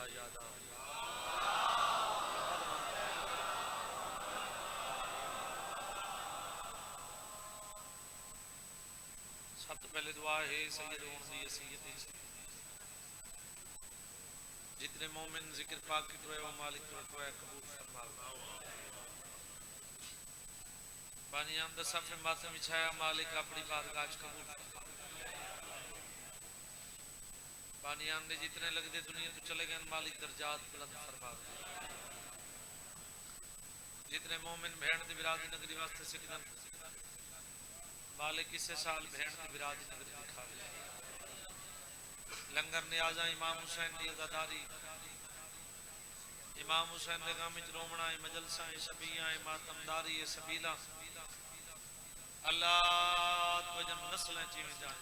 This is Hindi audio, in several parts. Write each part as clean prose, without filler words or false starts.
यादा यादा सब तो पहले दुआ है सैयद होने दी सैयद जितने मोमिन जिक्र पाक की दुआ वो मालिक की दुआ कबूल फरमा। बानियां दा सफ़े माथे बिछाया मालिक अपनी बारगाह च कबूल फरमा। बानियां दे जितने लगदे दुनिया तो चले गए मालिक दर्जात बुलंद फरमा। जितने मोमिन भेड़ दी बिरादी नगरी वास्ते सिकदन मालिक इसे साल भेड़ दी बिरादी नगरी दिखावे। लंगर न्याजा इमाम हुसैन दी अज़ादारी इमाम हुसैन दे गाम च रोमना मजलसा शबिया मातमदारी सबीला अल्लाह वजन नस्लें जिवें जान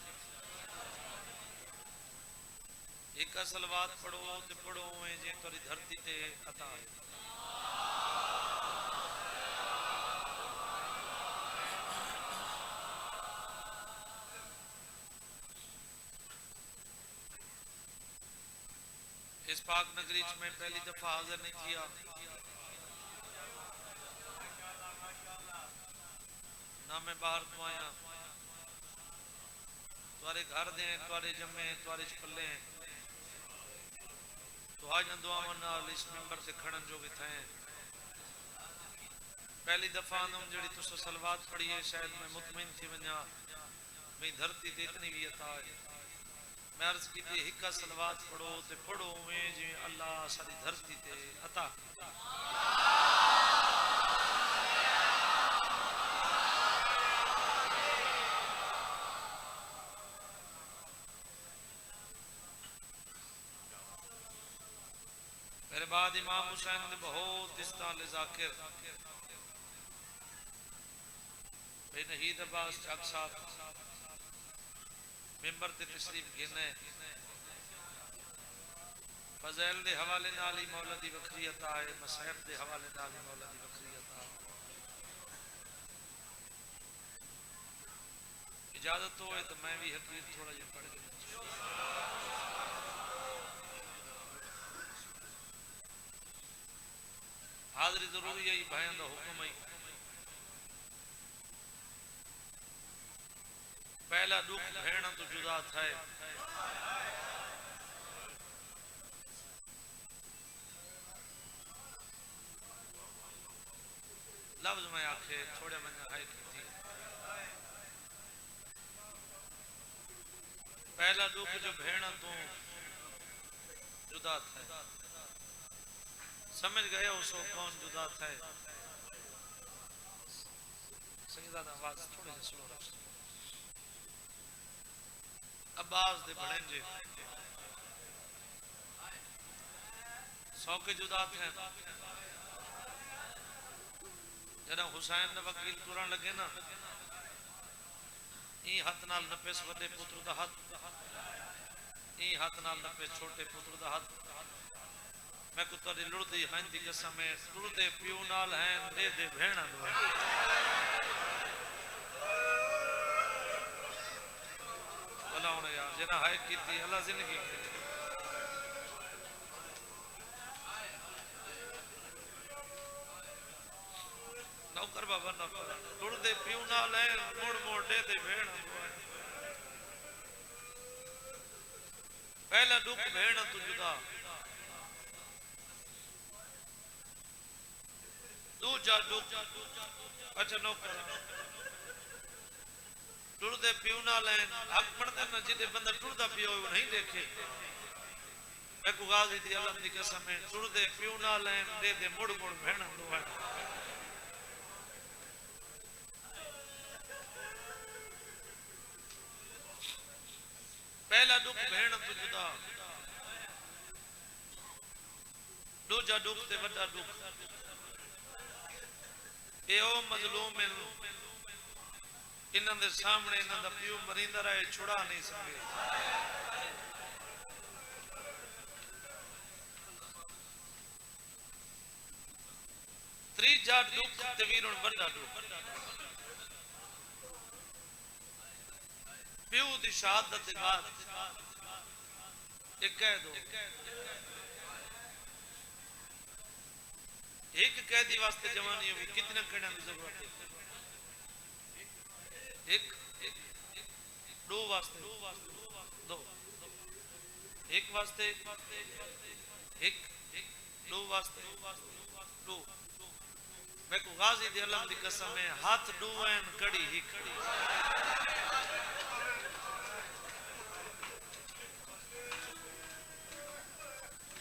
एक सलवात पढ़ो ते पढ़ो जे तोरी धरती ते अता है। इस पाक नगरी च मैं पहली दफा हाजिर नहीं किया ना मैं बाहर तो आया तुआरे घर दे तुआरे जमे तुआरे पले तो आज दुआवां नाल इस मिंबर से खड़न जो भी थे पहली दफा नम जड़ी तुस सलवात पढ़ी है शायद मैं मुतमिन थी वजा मेरी धरती ते इतनी भी अता है। मैं अर्ज की थी हिक्का सलवात पढ़ो ते पढ़ो में जी अल्लाह सारी धरती ते अता। मेरे बाद इमाम हुसैन ने बहुत इस्ताल जाकिर नहीद अब्बास चक साहब मिंबर ते तशरीफ गिने फजैल दे हवाले नाल ही मौला दी वखरी अता है मसहब दे हवाले नाल ही मौला दी वखरी अता है। इजाजत हो तो मैं भी हकीर थोड़ा जिहा पढ़ के हाजरी जरूरी है भाइयों का हुक्म है। पहला दुख भेड़ तो जुदा था लफ्ज में आखे थोड़े मन हाय की पहला दुख जो भेड़ तो जुदा था समझ गए उसको कौन जुदा था। संगीता आवाज थोड़ी सी स्लो रख अब्बास दे भणेजे सौ के जुदा थे जरा हुसैन ने वकील तुरन लगे ना ई हाथ नाल नपेस वड्डे पुत्र दा हाथ ई हाथ नाल नपेस छोटे पुत्र दा हाथ मैं को तेरी लुड़दी हंज दी कसम है लुड़दे प्यू नाल हैं दे दे भेणा नो भला होने यार जना हाय कीती अल्लाह जिंदगी नौकर बाबा नौकर लुड़दे प्यू नाल हैं मोड़ मोड़ दे दे भेणा पहला दुख भेण तू जुदा दूजा दुख अच्छा नौकर टुरदे पियो ना लैन हक पढ़ते ना जिदे बंदा टुरदा पियो वो नहीं देखे मैं को गाजी दी अल्लाह दी कसम है टुरदे पियो ना लैन दे दे मुड़ मुड़ भेण दो है। पहला दुख भेण तो जुदा दूजा दुख ते वड्डा दुख ए ओ मजलूम है इन्हां दे सामने इन्हां दा पियो मरींदा रहे छुड़ा नहीं सके। त्रीजा दुख ते वीरन वड्डा दुख पियो दी शहादत दे बाद एक कह दो एक कैदी वास्ते जवानी होगी कितने कड़ियां की जरूरत है? एक दो वास्ते दो, एक वास्ते एक, दो वास्ते दो। मैं को गाजी दे अल्लाह दी कसम है हाथ दो हैं कड़ी ही खड़ी।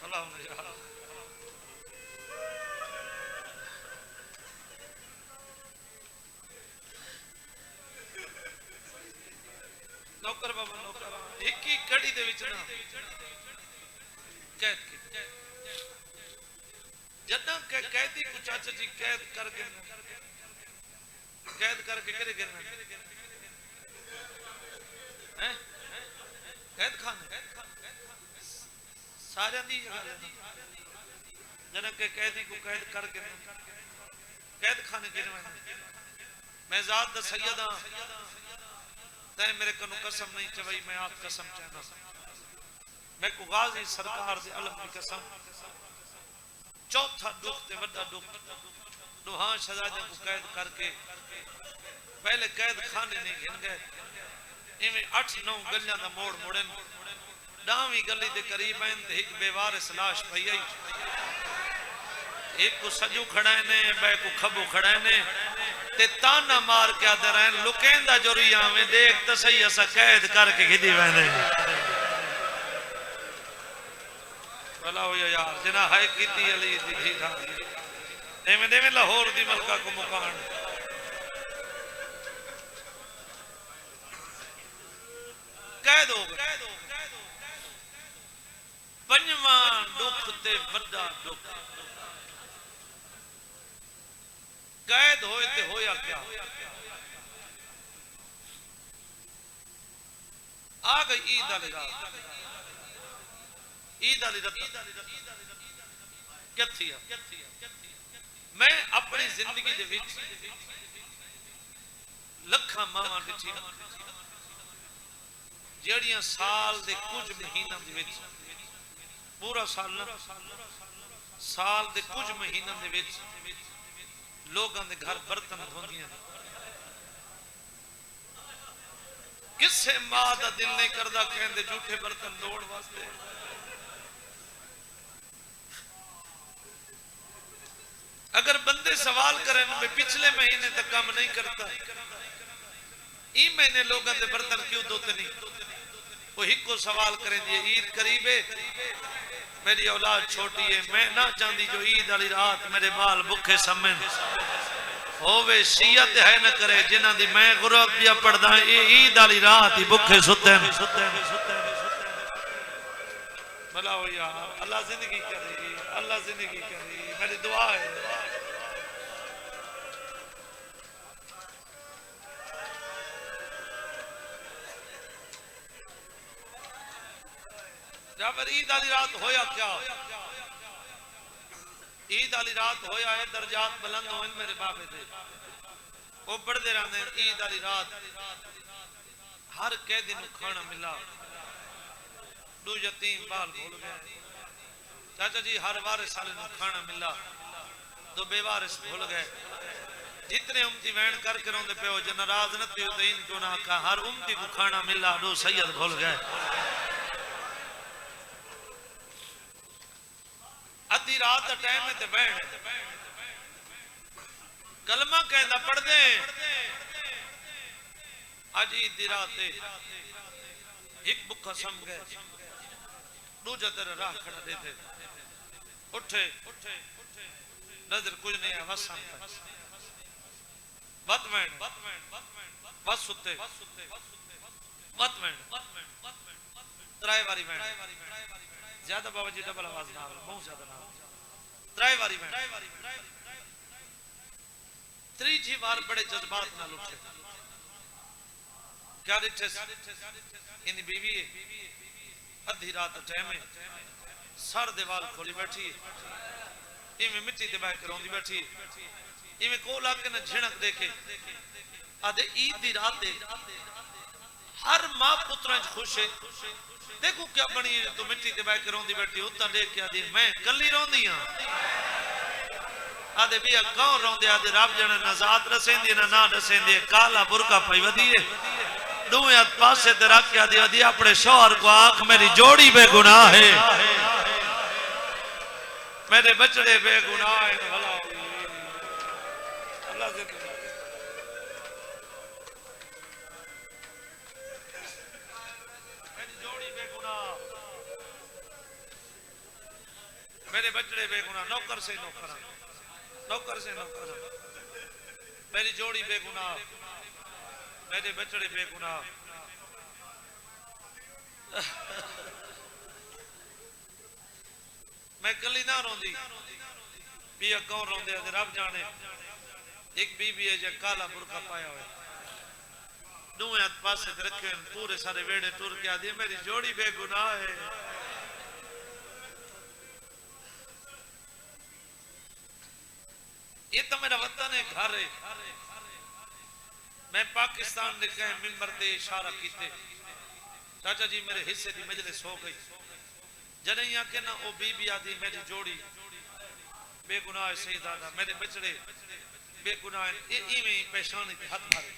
अल्लाह ने यार नौकर बाबा नौकर एक ही कड़ी दे विच ना कैद की जदा कैदी को चाचा जी कैद करके करे गिरना हैं कैद खाने सारे दी जन के कैदी को कैद करके कैद खाने गिरना। मैं जात दा सैयदा तय मेरे कनु कसम नहीं चवई मैं आप कसम चाहना मैं को गाजी सरकार दे अलम की कसम चौथा दुख ते वड्डा दुख दुहा शहजादे को कैद करके पहले कैद खाने नहीं गिन गए इवें 8-9 गलियां दा मोड़ मोड़न डावी गली दे करीब आइन ते एक बेवारिस लाश पई आई एक को सजू खड़ा ने बे को खबो खड़ा ने ते ताना मार के आदे रहन लुकेंदा जोरिया में देख त सही असा कैद करके खिदी वेंदे भला हो यार जिना है कीती अली दी थी था एवें देवें लाहौर दी मलका को मुकान कैद हो गए। पंजवां दुख ते वड्डा दुख कैद होए ते होया क्या आ गई ईद वाली रात क्या थी मैं अपनी जिंदगी दे विच लखा मावां दिखी जेड़ियां साल दे कुछ महीनों दे विच पूरा साल दे कुछ महीनों दे विच लोगों के घर बर्तन धोंदियां किसे मां दा दिल नहीं करदा कहंदे झूठे बर्तन धोण वास्ते अगर बंदे सवाल करें मैं पिछले महीने तक काम नहीं करता ई महीने लोगों के बर्तन क्यों धोते नहीं वो हिको सवाल करें ईद करीब है मेरी औलाद छोटी है मैं ना चाहती जो ईद वाली रात मेरे बाल भुखे समन होवे शियत है न करे जिन्हां दी मैं गुरब पिया पढ़दा ये ईद वाली रात ही भुखे सुते भला हो यार अल्लाह जिंदगी करे मेरी दुआ है जब ईद वाली रात होया क्या ईद वाली रात होया है दर्जात बुलंद होए मेरे बाबे दे वो बढ़ते रहते ईद वाली रात हर कैदी नूं खाना मिला दो यतीम बाल भूल गए चाचा जी हर वारिस साले नूं खाना मिला दो बेवारिस भूल गए जितने उम्मती वैन करके रोंदे पे हो जो नाराज न थे तो इनको ना आखा हर उम्मती को खाना मिला दो सैयद भूल गए अद्धी रात का टाइम है ते बैठ कलमा कहंदा पढ़ दे आज ईद दी रात एक भुखा सम गए दूजा तेरा राह खड़ा देते उठे नजर कुछ नहीं है बस बत मैन बस सुते बत मैन त्राई वारी मैन ज्यादा बाबा जी डबल आवाज ना बहुत ज्यादा ना त्राई वारी मैन त्रीजी बार बड़े जज्बात नाल उठे क्या दिखे इन बीवी अद्धी रात टाइम है सर दे वाल खोली बैठी इवें मिट्टी दे बह के रोंदी बैठी इवें कोल आके न झिणक देखे आदे ईद दी रात दे हर मां पुत्रां च खुश है देखो क्या बनी तू मिट्टी दे बह के रोंदी बैठी उतना देख के आदी मैं कल्ली रोंदी हां आदे भी कौन रोंदे आदे रब जने नजात रसेंदी ना ना रसेंदी काला बुरका पई वदीए दोवें हाथ पासे ते रख के आदे आदि अपने शौहर को आंख मेरी जोड़ी बेगुनाह है मेरे बचड़े बेगुनाह है भला अल्लाह से मेरी जोड़ी बेगुनाह मेरे बचड़े बेगुनाह नौकर से नौकर नौकर से नौकर मेरी जोड़ी बेगुनाह मेरे बचड़े बेगुनाह मैं कली ना रोंदी भी कौन रोंदे रब जाने एक बीबी है जो काला बुरका पाया हुआ दोवें हाथ पासे रखे पूरे सारे वेड़े टुर के आदि मेरी जोड़ी बेगुनाह है ये तो मेरा वतन है घर है मैं पाकिस्तान ने कहे मिंबर ते इशारा कीते चाचा जी मेरे हिस्से की मजलिस हो गई जने आके ना ओ बीबी आदि मेरी जोड़ी बेगुनाह सही दादा मेरे बचड़े बेगुनाह इवें पेशानी पे हाथ मारे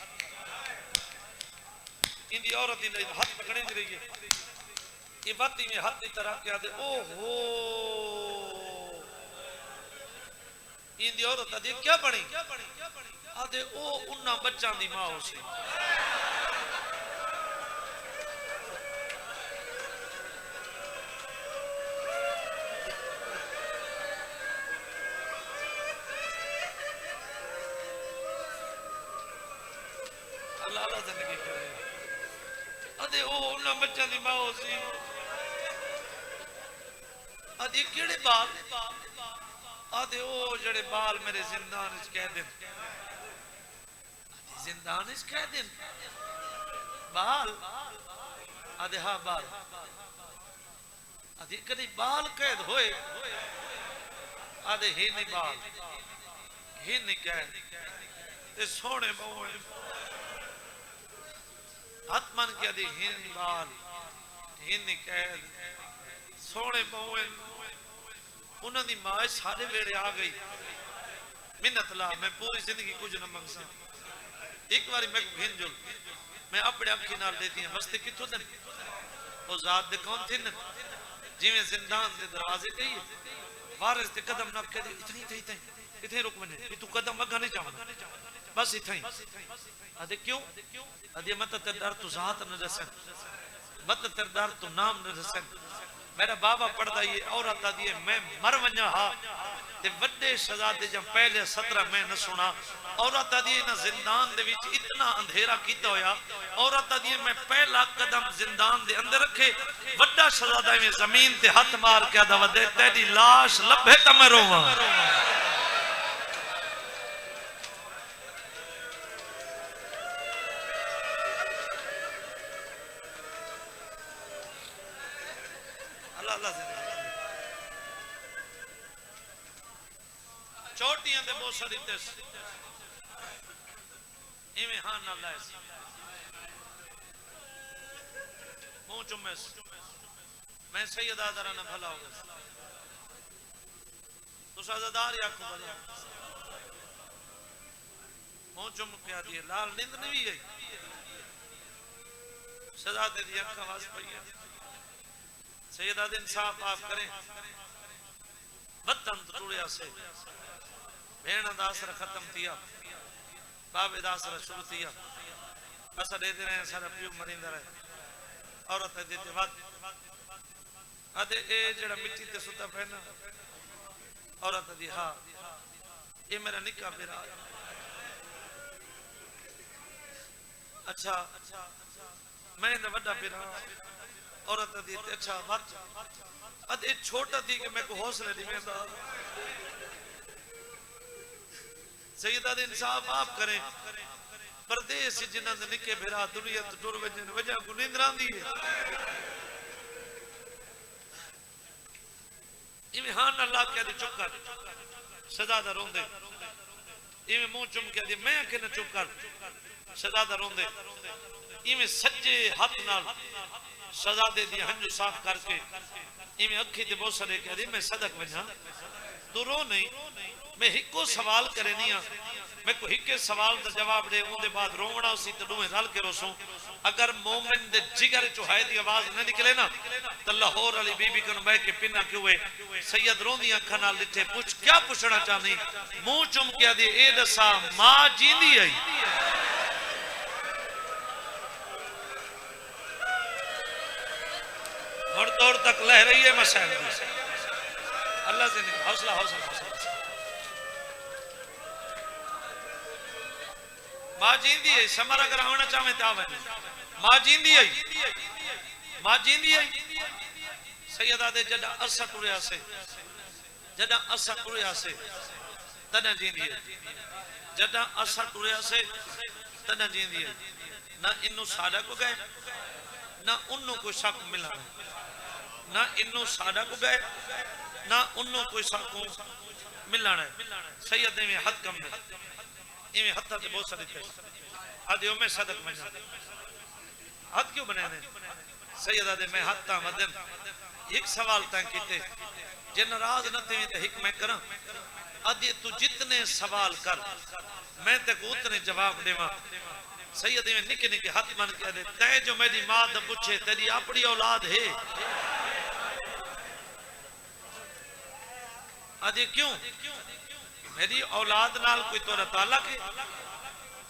इंदी औरत दी हाथ पकड़ी रही है ये बात में हाथ की तरह के आदे ओहो इंदी औरत आदि क्या बनी आदे ओ उन्ना बच्चा दी मां हो सी अल्लाह अल्लाह जिंदगी करे आदे ओ उन्ना बच्चा दी मां हो सी आदि केड़े बाल आदे ओ जड़े बाल मेरे जिंदान च कह दे जिंदान च कह दे बाल आदे हाँ बाल आदि कदी बाल कैद होए आदे ही नहीं बाल ही नहीं कैद ते सोने बहुए हाथ मन के आदि ही नहीं बाल ही नहीं कैद सोने बहुए उन्होंने मां सारे वेड़े आ गई मिन्नत ला मैं पूरी जिंदगी कुछ न मंगसा एक बार मैं घिन जुल मैं अपने अखी नाल देती हूं मस्ते किथों दिन ओ जात दे कौन थे न जिवें जिंदान दे दरवाजे ते वारिस ते कदम न के इतनी इतनी इतने रुक मने कि तू कदम अगा नहीं जावना बस इतनी आदे क्यों आदे मत ते डर तू जात न रसन मत ते डर तू नाम न रसन मेरा बाबा पढ़ता ये औरत आदि मैं मर वजा हा ते वड्डे शहजादे जब पहले 17 मैं न सुना औरत आदि ना जिंदान दे विच इतना अंधेरा कीता होया औरत आदि मैं पहला कदम जिंदान दे अंदर रखे वड्डा शहजादा में जमीन ते हाथ मार के आदा वदे तेरी लाश लभे त मैं रोवां चोटियां दे बोसा दिते इवें हां ना लाए मुंह चुमे मैं सैयद आदरा ना भला होगा तो सजादार या को भला मुंह चुम के आ दिए लाल नींद नहीं भी गई सजा दे दी अखा वास पई सैयद आदि इंसाफ आप करें वतन टुड़िया से भेण दासर खत्म थिया बाबे दासर शुरू थिया असा दे रहे हैं सारा पियो मरिंदा रहे औरत देते बात आदे ए जेड़ा मिट्टी ते सुता पहना औरत दी हां ये मेरा निका बेरा अच्छा मैं दा बड़ा बेरा औरत दी अच्छा मत अदे छोटा थी कि मैं को हौसला नहीं वेंदा सैयदा दे इंसाफ आप करें परदेस जिन्हां दे निके भेरा दुनिया तो टुर वजन वजह को नींद आंदी है इवें हां अल्लाह के दे चुप कर सजादा रोंदे इवें मुंह चुम के दे मैं के न चुप कर सजादा रोंदे इवें सज्जे हाथ नाल सजादे दी हंजू साफ करके इवें अखी दे बोसरे के दे मैं सदक वजा तू रो नहीं, मैं हिको सवाल करे नहीं आ, मैं को हिके सवाल का जवाब दे उनके बाद रोवना उसी तो दुए रल के रोसूं। अगर मोमिन दे जिगर चो हाय दी आवाज न निकले ना तो लाहौर वाली बीबी कन बैठ के पिना क्यों है सैयद रोंदी अखा नाल लिथे पूछ क्या पूछना चाहनी मुंह चुम के दी ए दसा मां जींदी आई और तौर तक लह रही है मसैल अल्लाह से नहीं हौसला हौसला मां जींदी है समर अगर आना चाहे तो आवे मां जींदी है मां जींदी है सैयदा दे जदा असा टुरिया से तदा जींदी है जदा असा टुरिया से तदा जींदी है ना इन्नु सादा को गए ना उन्नु कोई शक मिला ना इन्नु सादा को गए ना उन्नु कोई शक मिलना है सैयद में हद कम है इवें हत्ता ते बहुत सारी थे आदियो में सदक में हद क्यों बने ने सैयदा दे मैं हत्ता मदन एक सवाल तक कीते जे नाराज न थे ते हिक मैं करा आदि तू जितने सवाल कर मैं ते उतने जवाब देवा सैयद में निके निके हाथ मन के दे तै जो मेरी मां द पूछे तेरी अपनी औलाद है आदि क्यों मेरी औलाद नाल कोई तोरा ताल्लुक है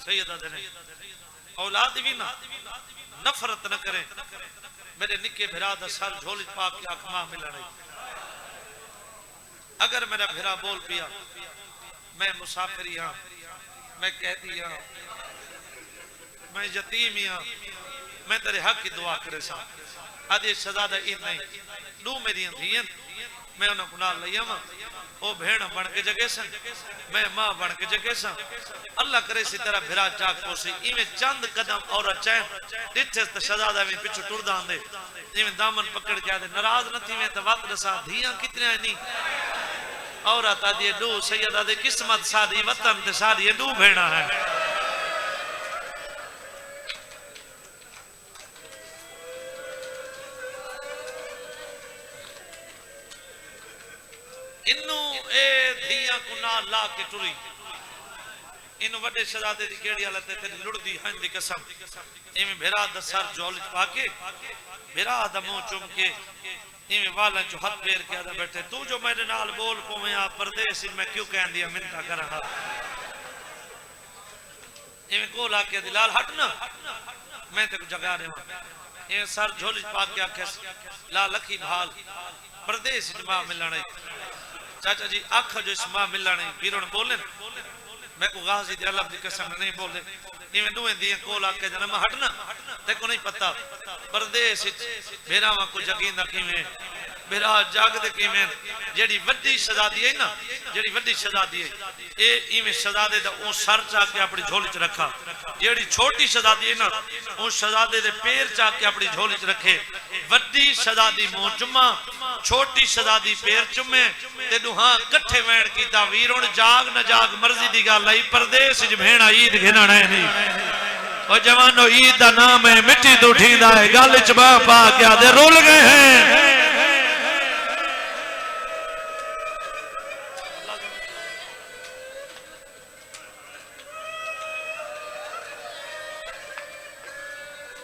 सैयदा ने औलाद भी ना नफरत न करे मेरे निके भिरा दा सर झोली पा के आंख मां मिलने अगर मेरा भिरा बोल पिया मैं मुसाफिर हां मैं कहती हां मैं यतीम हां मैं तेरे हक की दुआ करे सा आदि शहजादा इन नहीं दू मेरी धियन मैं उन्हें गुनाह लिया वा ओ भेड़ बन के जगे सन मैं मां बन के जगे सा अल्लाह करे सी तेरा भिरा जाग पोसी इवें चंद कदम औरत चैन दिथे तो शहजादा भी पिछु टुरदा आंदे इवें दामन पकड़ के आदे नाराज न थी में तो वक्त दसा धियां कितने नहीं औरत आदि दो सैयदा दे किस्मत सादी वतन ते सादी दो भेड़ा है इन्नु ए धिया को ना ला के टुरी इन वड्डे शहजादे दी केड़ी हालत है तेरी लुड़दी हन दी कसम इवें भेरा द सर झोली पाके भेरा द मुंह चुम के इवें वाला जो हाथ पैर के आदा बैठे तू जो मेरे नाल बोल पोवे आ परदेसी मैं क्यों कह दिया मिन्नता करा इवें को ला के दिलाल हट ना मैं तेको जगा देवा ए सर झोली पाके आखे ला लखी भाल परदेस जमा मिलने चाचा जी आख जो इसमा मिलने वीरों बोले मैं को गाजी दे अल्लाह दी कसम नहीं बोले इवें दुए दी कोल आके जन्म हटना ते को नहीं पता परदेस भेरावा को जगींदा किवें भेरा जागदे किवें जेडी वड्डी शहजादी है ना जेडी वड्डी शहजादी है ए इवें शहजादे दा ओ सर चा के अपनी झोली च रखा जेडी छोटी शहजादी है ना ओ शहजादे दे पैर चा के अपनी झोली च रखे वड्डी शहजादी मुंह चुम्मा छोटी शहजादी पैर चुमे ते दुहा इकट्ठे वैण कीता वीरों जाग न जाग मर्जी दी गल आई परदेस च भेणा ईद घिनना नहीं ओ जवानो ईद दा नाम है मिट्टी तो ठींदा है गल च बा पा के आदे रुल गए हैं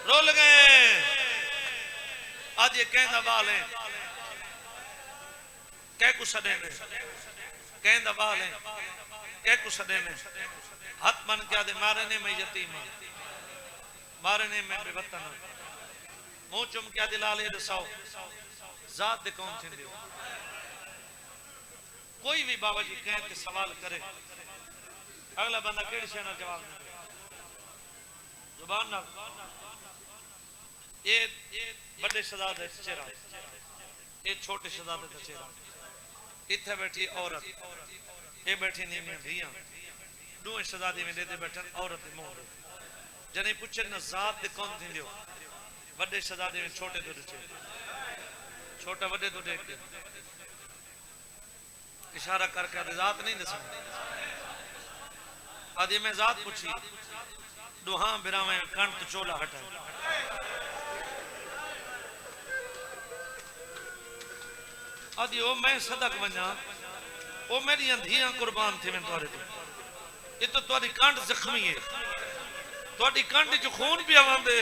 रुल गए आज ये कहंदा बाल है कह कुछ सदे ने कहंदा बाल है कह कुछ सदे ने हाथ मन के आदे मारे ने मैं यतीम मारे ने मैं बेवतन मुंह चुम के आदे लाल दसाओ जात दे कौन थी कोई भी बाबा जी कह के सवाल करे अगला बंदा केड़ी शे नाल जवाब दे जुबान नाल ये बड़े शहजादे चेहरा ये छोटे शहजादे का चेहरा इथे बैठी औरत ये बैठी नी में धियां दो शहजादी में दे बैठन औरत दे मुंह जने पूछे न जात दे कौन थी दियो बड़े शहजादे में छोटे दो चे छोटा बड़े दो देख के इशारा करके जात नहीं दस आदि में जात पूछी दुहा बिरावे कण तो चोला हटा आदि ओ मैं सदक वना वो मेरी धियां कुर्बान थे मैं तोरे तो ये तो तुम्हारी कंठ जख्मी है तुम्हारी कंठ च खून भी आवांदे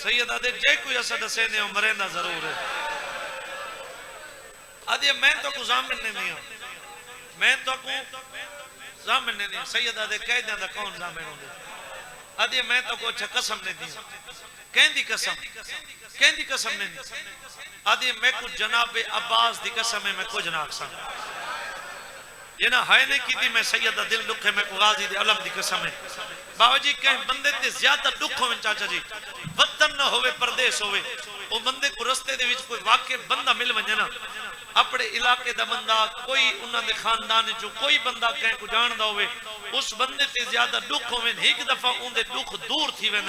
सैयद आदे जे कोई असा दसे ने मरेंदा जरूर है आदे मैं तो को जामिन नहीं हूं मैं तो को जामिन नहीं सैयद आदे कह देंदा कौन जामिन होंदे आदे मैं तो को अच्छा कसम नहीं दी कहंदी कसम नहीं आदे मैं को जनाब अब्बास दी कसम है मैं कुछ ना आखसा ये ना है नहीं की मैं सैयद दा दिल दुख है मैं को गाजी दे अलम दी कसम है बाबा जी कहीं बंदे ते ज्यादा दुख होवे चाचा जी वतन ना होवे परदेश होवे ओ बंदे को रस्ते दे विच कोई वाकई बंदा मिल वने ना अपने इलाके दा बंदा कोई उन्हां दे खानदान जो कोई बंदा कहीं को जानदा होवे उस बंदे ते ज्यादा दुख होवे एक दफा उनदे दुख दूर थी वेन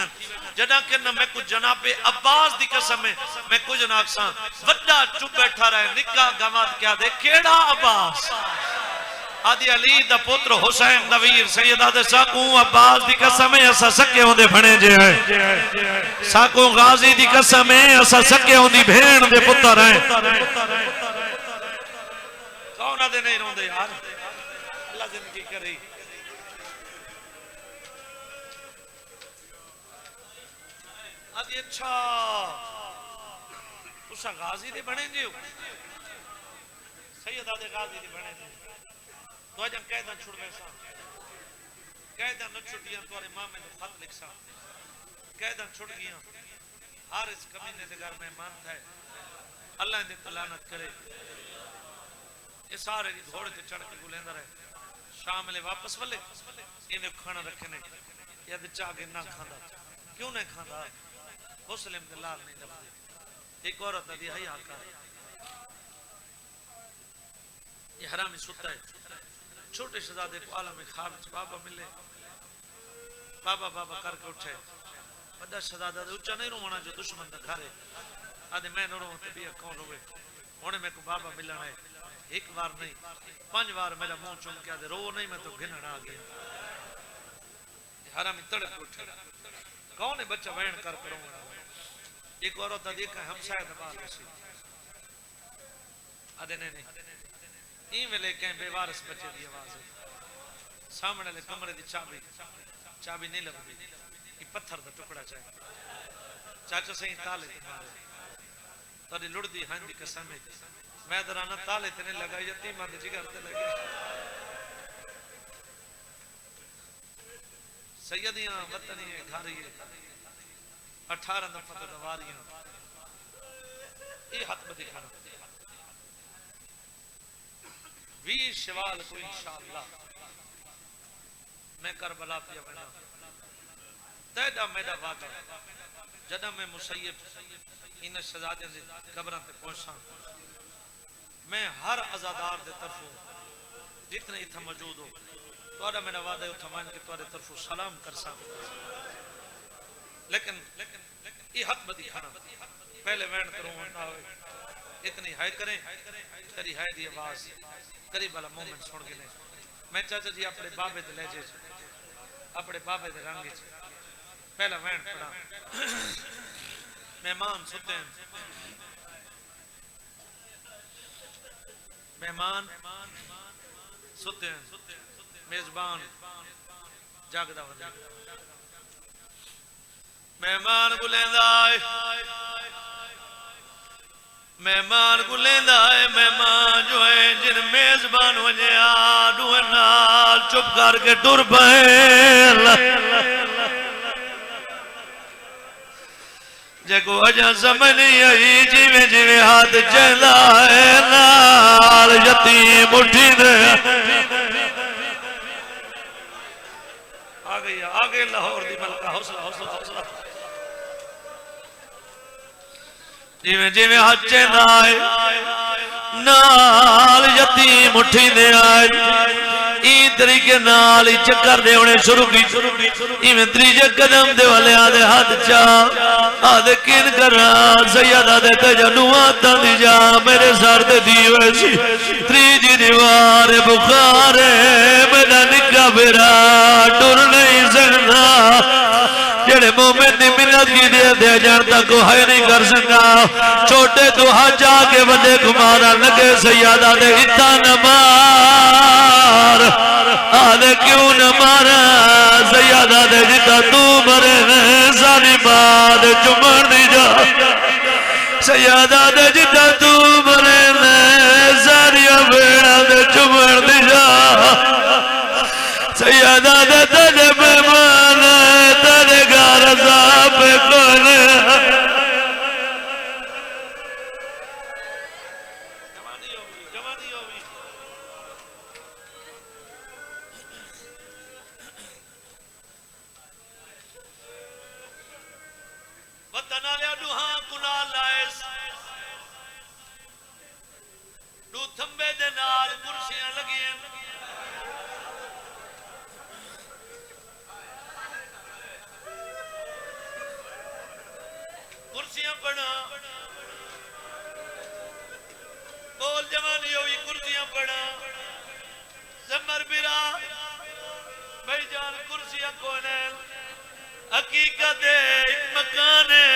जदा कि न मैं कुछ जनाब अब्बास दी कसम है मैं कुछ ना आखसा वड्डा चुप बैठा रहे निका गवाद क्या दे केड़ा अब्बास आदि अली दा पुत्र हुसैन नवीर सैयदा दे साकू अब्बास दी कसम है असा सके होंदे बने जे साकू गाजी दी कसम है असा सके होंदी भेण दे पुत्र है कौन आदे नहीं रोंदे यार अल्लाह जिंदगी करे आदि अच्छा तुसा गाजी दे बने जे सैयदा दे गाजी दे बने जे तो जन कैदा छुड़ वैसा कैदा न छुटियां तोरे मामे ने खत लिखसा कैदा छुट गया हर इस कमीने दे घर मेहमान था अल्लाह ने तलानत करे ये सारे दी घोड़े ते चढ़ के गुलेंदा रहे शाम ले वापस वाले इने खाना रखे ने या दे चाह के ना खांदा क्यों नहीं खांदा मुस्लिम दे लाल नहीं दबदे एक औरत दी हया कर ये हरामी सुता है छोटे शहजादे को आलम ख्वाब च बाबा मिले बाबा बाबा करके उठे बड़ा शहजादा ऊंचा नहीं रोना जो दुश्मन दा घरे आदे मैं न रोऊं ते भी कौन रोवे हुणे मेरे को बाबा मिलना है एक बार नहीं 5 बार मेरा मुंह चूम के आदे रो नहीं मैं तो घिनण आ गया हरामी तड़प उठे कौन है बच्चा वहन कर करो एक औरत देखा हम शायद बात सी आदे नहीं ई वेले कहीं बेवारस बच्चे दी आवाज है सामने ले कमरे दी चाबी नहीं लगदी ये पत्थर दा टुकड़ा चाहे चाचा सही ताले ते मारे तोरी लुड़दी हांदी कसम है मैं दराना ताले ते नहीं लगा यतीमा दे जिगर ते लगे सैयदियां वतनी घारी 18 दफा तो दवारियां ये हाथ में दिखाना 20 शवाल को इंशाअल्लाह मैं करबला पे बना तेरा मेरा वादा जदा मैं मुसैयब इन शहजादे दी कब्रां पे पहुंचा मैं हर अज़ादार दे तरफों जितने इत्थे मौजूद हो तोरा मेरा वादा उठा मान के तोरे तरफों सलाम कर सा लेकिन ये हक बदी खाना पहले वैन करूं ना इतनी हाय करें तेरी हाय दी आवाज करीब वाला मोमेंट सुन के नहीं मैं चाचा जी अपने बाबे दे ले जे अपने बाबे दे रंग च पहला वैन पड़ा मेहमान सुते मेहमान सुते मेजबान जागदा वंदा मेहमान को लेंदा है मेहमान को लेंदा है मेहमान जो है जिन मेजबान वने आडू नाल चुप करके टुर पए जको अजा समझ नहीं आई जिवें जिवें हाथ चला है नाल यतीम उठी दे आ गई लाहौर दी मलका हौसला हौसला हौसला जिवें जिवें हाथ चला है नाल यतीम उठी दे आए ई तरीके नाल ही चक्कर दे होने शुरू की इवें त्रीजे कदम दे वाले आदे हाथ चा आदे किन करा सैयदा दे ते जनुआ दी जा मेरे सर ते दी वैसी त्रीजी दीवार बुखार मेरा निका बेरा टुर नहीं सकदा जेड़े मोमिन दी मिन्नत की दे जान तक है नहीं कर सका। छोटे तो हाथ जाके बड़े घुमाना लगे सैयदा दे इतना न मार आले क्यों न मारा सैयदा दे जिता तू मरे ने सारी बात चुमन दी जा सैयदा दे जिता तू मरे ने सारिया बेड़ा दे चुमन दी जा सैयदा दे तेरे मेहमान तेरे घर साहब कौन थंबे दे नाल कुर्सियां लगियां कुर्सियां पड़ा बोल जवानी हुई कुर्सियां पड़ा जमर बिरा भाईजान कुर्सियां कौन है हकीकत एक मकान है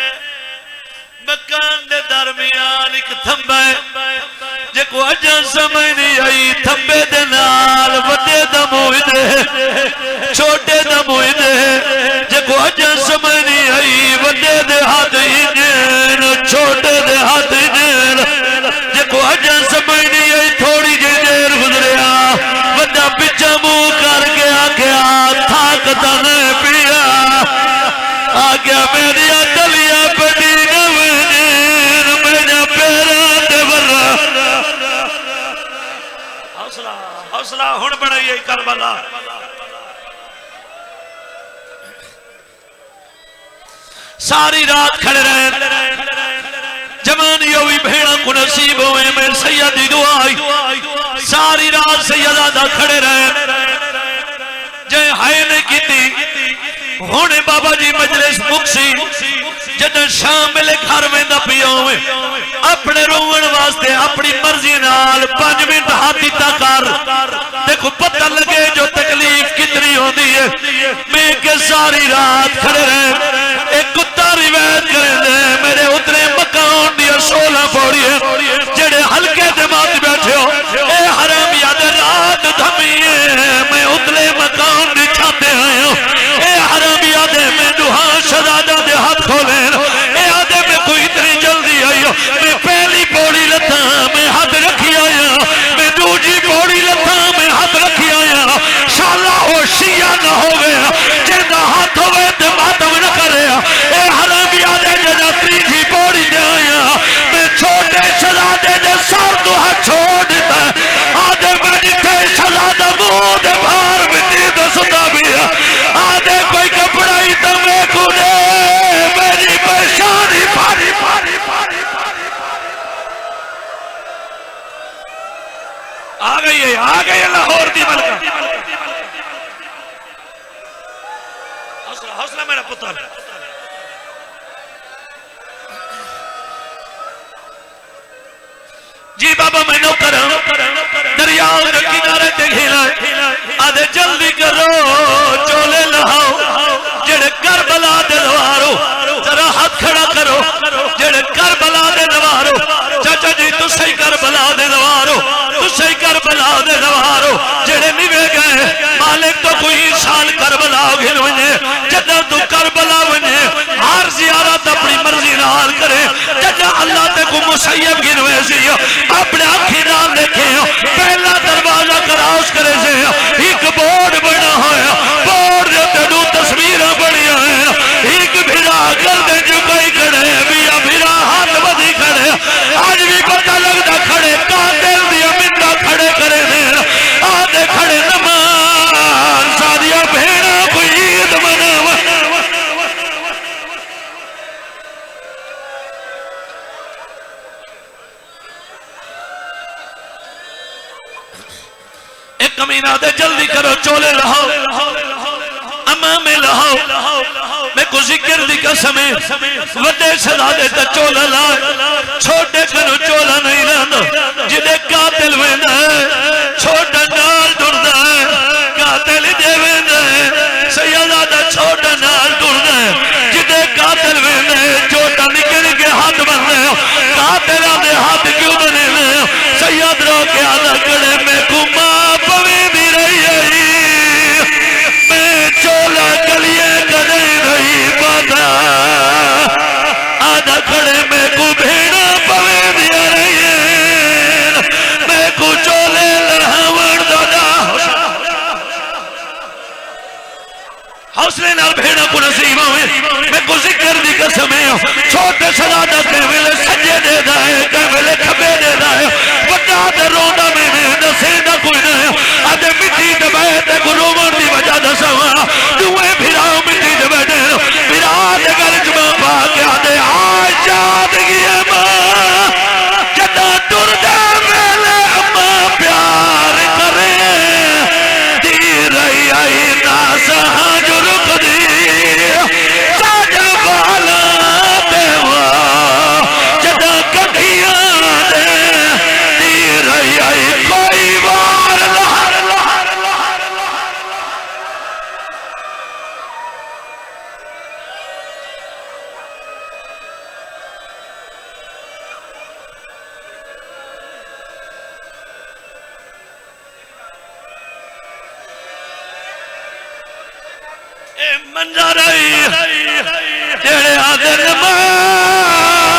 मकान दे दरमियान एक थंबा है जेको अजा समझ नहीं आई थंबे दे नाल वड्डे दा मोइदे छोटे दा मोइदे जेको अजा समझ नहीं आई वड्डे दे हाथ इंजन छोटे दे हाथ इंजन जेको अजा समझ नहीं आई थोड़ी जी देर गुजरिया वड्डा पिछा मुंह करके आख्या थक तन पिया आख्या मेरी दलिया बड़ी नवनीर मेरा पैरा ते वर्रा हौसला हौसला हुण बनाइए करबला सारी रात खड़े रहे जवानी हुई भेड़ा को नसीब हुए मैं सैयदी दुआ सारी रात सैयदा दा खड़े रहे जय हाय ने कीती हुणे बाबा जी मजलिस मुक्सी जद शाम वेले घर वेंदा पिया होवे अपने रोवण वास्ते अपनी मर्जी नाल 5 मिनट हाथ दिता कर देखो पता लगे जो तकलीफ कितनी होती है मैं के सारी रात खड़े रहे एक कुत्ता रिवायत करे मेरे उतरे मकान दी 16 पौड़ी है जेड़े हल्के दिमाग बैठे हो ए हरामिया दे रात थमी मैं उतले मकान दी छाते आया ए हरामिया दे मैं दुहा शहजादा दे हाथ खोले ए आदे में कोई इतनी जल्दी आई हो मैं पहली पौड़ी लथा मैं हाथ रखी आया मैं दूसरी पौड़ी लथा मैं हाथ रखी आया शाला हो शिया ना हो गया जिंदा हाथ होवे ते मातम न करे ए हरामिया दे जदा तीसरी पौड़ी दे आया मैं छोटे शहजादे दे सर तो हाथ छोड़ दिता आदे मैं जिथे शहजादा मुंह दे बाहर मिट्टी दसदा भी आदे कोई कपड़ा ही तो मैं को दे मेरी परेशानी भारी भारी भारी आ गई है लाहौर की मलका हौसला हौसला मेरा पुत्र जी बाबा मैं नौकर दरिया के किनारे ते खेला आधे जल्दी करो चोले लहाओ जेड़े करबला दे नवारो जरा हाथ खड़ा करो जेड़े करबला दे नवारो चाचा जी तू सही करबला दे नवारो तू सही करबला दे नवारो जेड़े निवे गए मालिक तो कोई इंसान करबला घिन वने जदा तू करबला वने हर जियारत अपनी मर्जी नाल करे जदा अल्लाह ते को मुसैयब गिन वैसी अपने आँखी नाल देखे पहला दरवाजा क्रॉस करे से एक बोर्ड बना होया बोर्ड दे दो तस्वीरां बनिया है एक भिरा कर दे जो कोई खड़े बिया भिरा हाथ बधी खड़े आज भी पता लगदा खड़े कातिल दी मिंदा खड़े करे ने आधे खड़े नमाज सादिया भेड़ा कोई ईद मनावा एक कमीना दे जल्दी करो चोले लहाओ अम्मा में लहाओ मैं को जिक्र दी कसम वड्डे शहजादे दा चोला ला छोटे कनो चोला नहीं लांदा जिदे कातिल वेंदा छोटा नाल दुरदा कातिल जे वेंदा सैयदा दा छोटा नाल दुरदा जिदे कातिल नाल भेड़ा को नसीब होवे मैं को जिक्र दी कसम है छोटे सलादा के वेले सज्जे दे दाए के वेले खबे दे दाए बड़ा ते रोंदा में दसे ना कोई ना अदे मिट्टी ते बैठे गुरुवर दी वजह दसवा दुए फिरा मिट्टी ते बैठे फिरा दे गल च पा के आदे आज याद गया मां जदा टुर दे वेले अम्मा प्यार करे दी रही आई ना सहा जुर कदी साजन वाला देवा जदा कठिया दे दी रही आई कोई वार लहर मंजर जेड़े आदर मार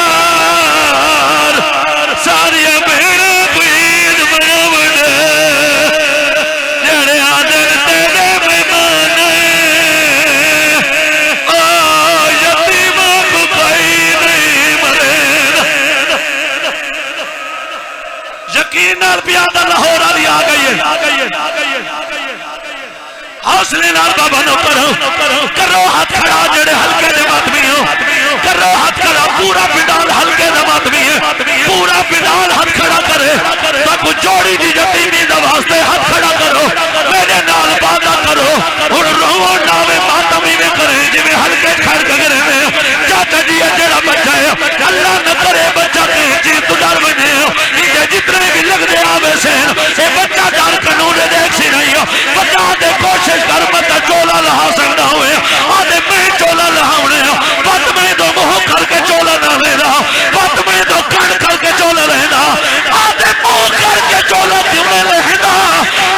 सारिया भेड़ा पीर बनावण जेड़े आदर तेरे मेहमान ओ यतीमा को कोई नहीं मरे यकीन नाल प्यादा लाहौर वाली आ गई है हौसले नाल बाबा नो करो हाथ खड़ा जेड़े हल्के दे मातमी हो करो हाथ खड़ा पूरा पिंडाल हल्के दे मातमी है पूरा पिंडाल हाथ खड़ा करे ताकू जोड़ी दी यतीमी दा वास्ते हाथ खड़ा करो मेरे नाल वादा करो हुन रोवो नावे मातमी में करे जिवें हल्के खड़ करे में चाचा जी जेड़ा बच्चा है अल्लाह न करे बच्चा कहीं जी तू डर बने इजे जितने भी लगदे आवे से ए बच्चा डर कानून देख सी नहीं हो बच्चा दे कोशिश कर मत चोला लहा सकदा होए आदे मैं चोला लहावणे पत मैं तो मुंह करके चोला ना लेना पत मैं तो कण करके चोला रहना आदे मुंह करके चोला क्यों रहना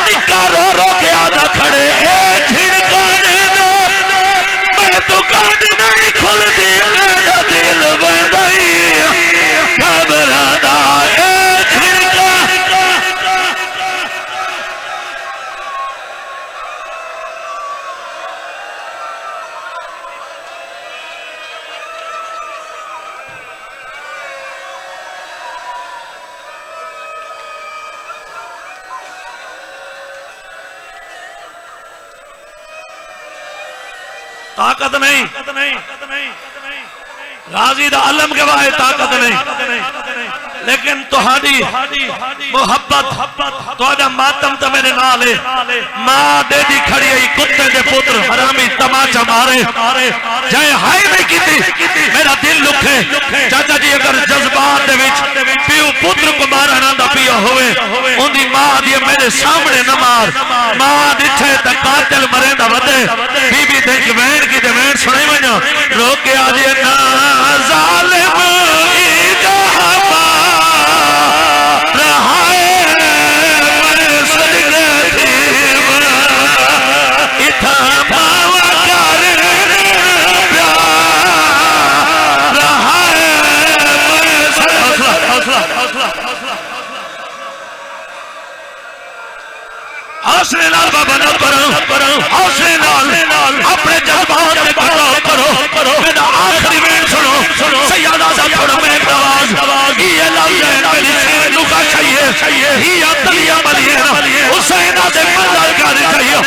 निका रो रो के आदा खड़े ए छिड़काने दो मैं तो काट नहीं खुलती मेरा दिल बंदाई घबरादा ए छिड़का ताकत नहीं गाजी दा अलम के वाहे ताकत नहीं लेकिन तुहाडी मोहब्बत तुहाडा मातम तो मेरे नाल है मां डेडी खड़ी आई कुत्ते दे पुत्र हरामी तमाचा मारे जय हाय नहीं कीती मेरा दिल लुखे चाचा जी अगर जज्बात दे विच पियो पुत्र को मारना दा पिया होवे उंदी मां दी मेरे सामने न मार मां दिखे त कातिल मरेंदा वदे बीबी देख वैन की दे वैन सुने वणो रो के आ जे ना जालिम इजाबा हौसले नाल बाबा ना करो हौसले नाल अपने जज्बात पे करो मेरा आखिरी वेण सुनो सैयदा दा थोड़ा मैं आवाज ये लफ्ज है मेरी सेनु का चाहिए ही अतलिया मलिए हुसैन दे मंजर का चाहिए